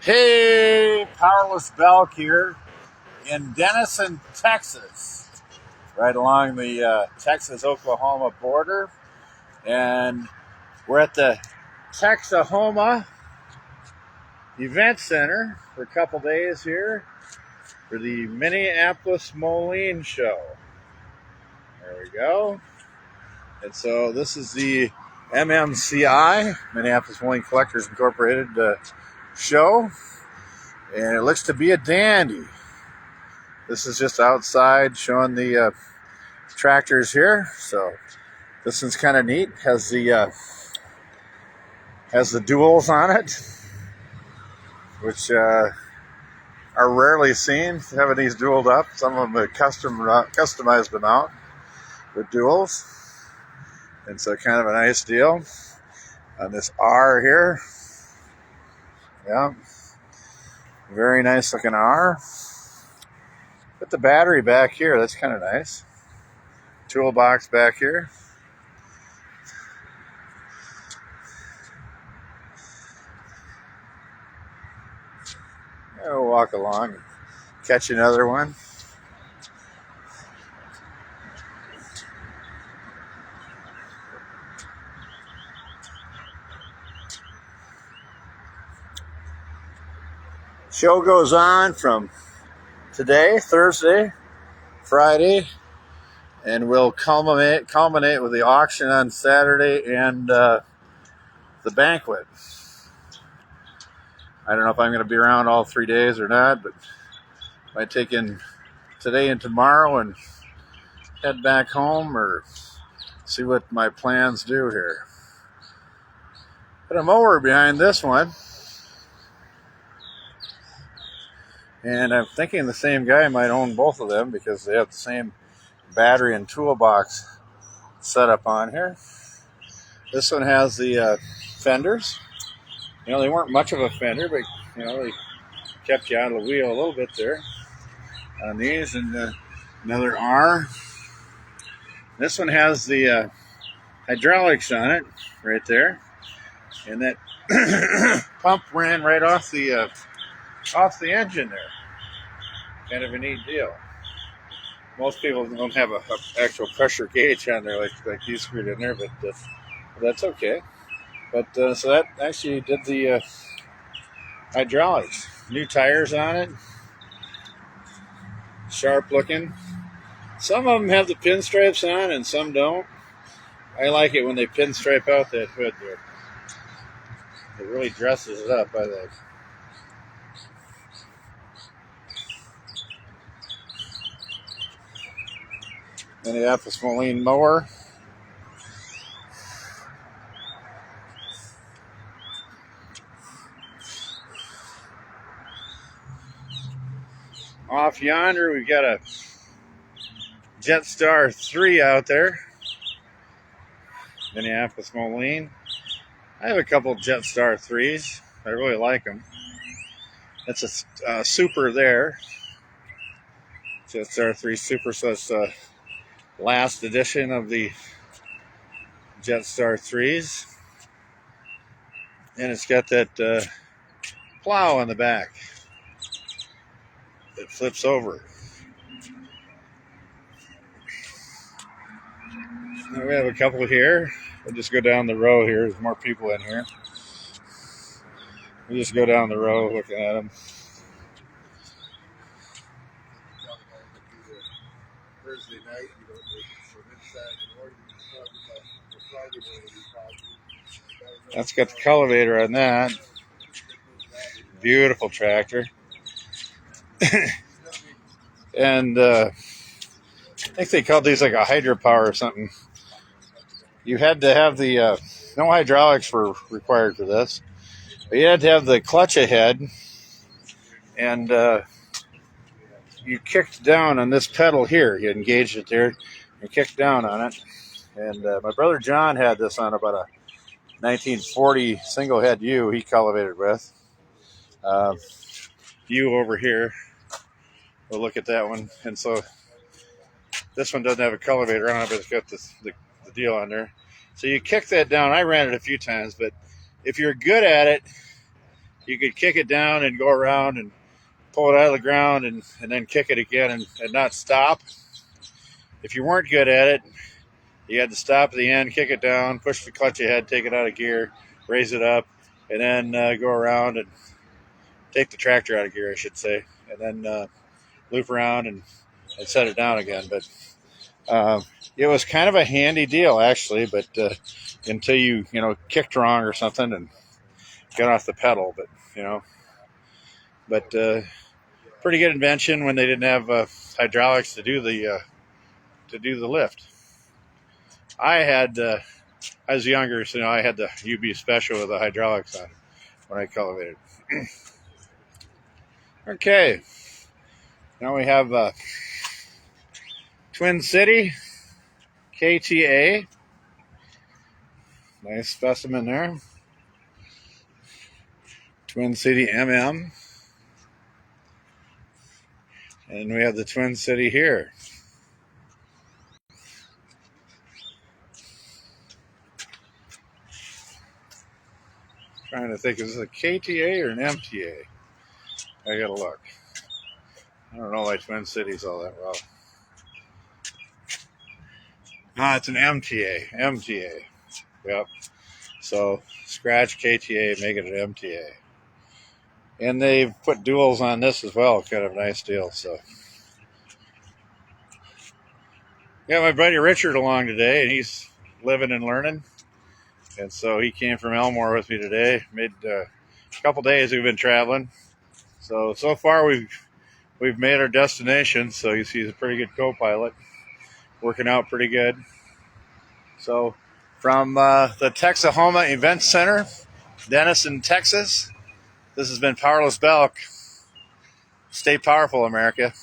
Hey, Powerless Balc here in Denison, Texas, right along the Texas-Oklahoma border. And we're at the Texahoma Event Center for a couple days here for the Minneapolis Moline Show. There we go. And so this is the MMCI, Minneapolis Moline Collectors Incorporated show. And it looks to be a dandy. This is just outside showing the tractors here. So this one's kind of neat. Has the duals on it, which are rarely seen. Having these dualed up. Some of them have customized them out with duals, and so kind of a nice deal on this R here. Yeah, very nice looking R. Put the battery back here. That's kind of nice. Toolbox back here. We'll walk along and catch another one. Show goes on from today, Thursday, Friday, and we'll culminate with the auction on Saturday and the banquet. I don't know if I'm going to be around all 3 days or not, but I might take in today and tomorrow and head back home or see what my plans do here. Got a mower behind this one. And I'm thinking the same guy might own both of them because they have the same battery and toolbox setup on here. This one has the fenders. You know, they weren't much of a fender, but, you know, they kept you out of the wheel a little bit there on these. And another R. This one has the hydraulics on it right there. And that pump ran right off the engine there. Kind of a neat deal. Most people don't have a actual pressure gauge on there like you screwed in there, but that's okay. But so that actually did the hydraulics. New tires on it. Sharp looking. Some of them have the pinstripes on and some don't. I like it when they pinstripe out that hood there. It really dresses it up, I think. Minneapolis Moline mower. Off yonder, we've got a Jetstar 3 out there. Minneapolis Moline. I have a couple Jetstar 3s. I really like them. That's a Super there. Jetstar 3 Super, so it's last edition of the Jetstar 3s. And it's got that plow on the back that flips over. Now we have a couple here. We'll just go down the row here. There's more people in here. We'll just go down the row looking at them. Thursday night, that's got the cultivator on that. Beautiful tractor. And I think they called these like a hydropower or something. You had to have the no hydraulics were required for this, but you had to have the clutch ahead, and you kicked down on this pedal here. You engaged it there and kicked down on it. And my brother John had this on about a 1940 single head ewe he cultivated with. Ewe over here. We'll look at that one. And so this one doesn't have a cultivator on it, but it's got the deal on there. So you kick that down. I ran it a few times, but if you're good at it, you could kick it down and go around and pull it out of the ground and then kick it again and not stop. If you weren't good at it, you had to stop at the end, kick it down, push the clutch ahead, take it out of gear, raise it up, and then go around and take the tractor out of gear, I should say, and then loop around and set it down again. But it was kind of a handy deal, actually, but until you kicked wrong or something and got off the pedal. But pretty good invention when they didn't have hydraulics to do the lift. I was younger, so I had the UB Special with the hydraulics on when I cultivated. Okay, now we have Twin City KTA. Nice specimen there. Twin City MM. And we have the Twin City here. Trying to think, is this a KTA or an MTA? I gotta look. I don't know why Twin City's all that well. It's an MTA. MTA. Yep. So scratch KTA, make it an MTA. And they've put duals on this as well. Kind of a nice deal. So got my buddy Richard along today, and he's living and learning. And so he came from Elmore with me today. A couple days we've been traveling. So far we've made our destination. So you see he's a pretty good co-pilot. Working out pretty good. So from the Texahoma Event Center, Denison, Texas, this has been Powerless Balc. Stay powerful, America.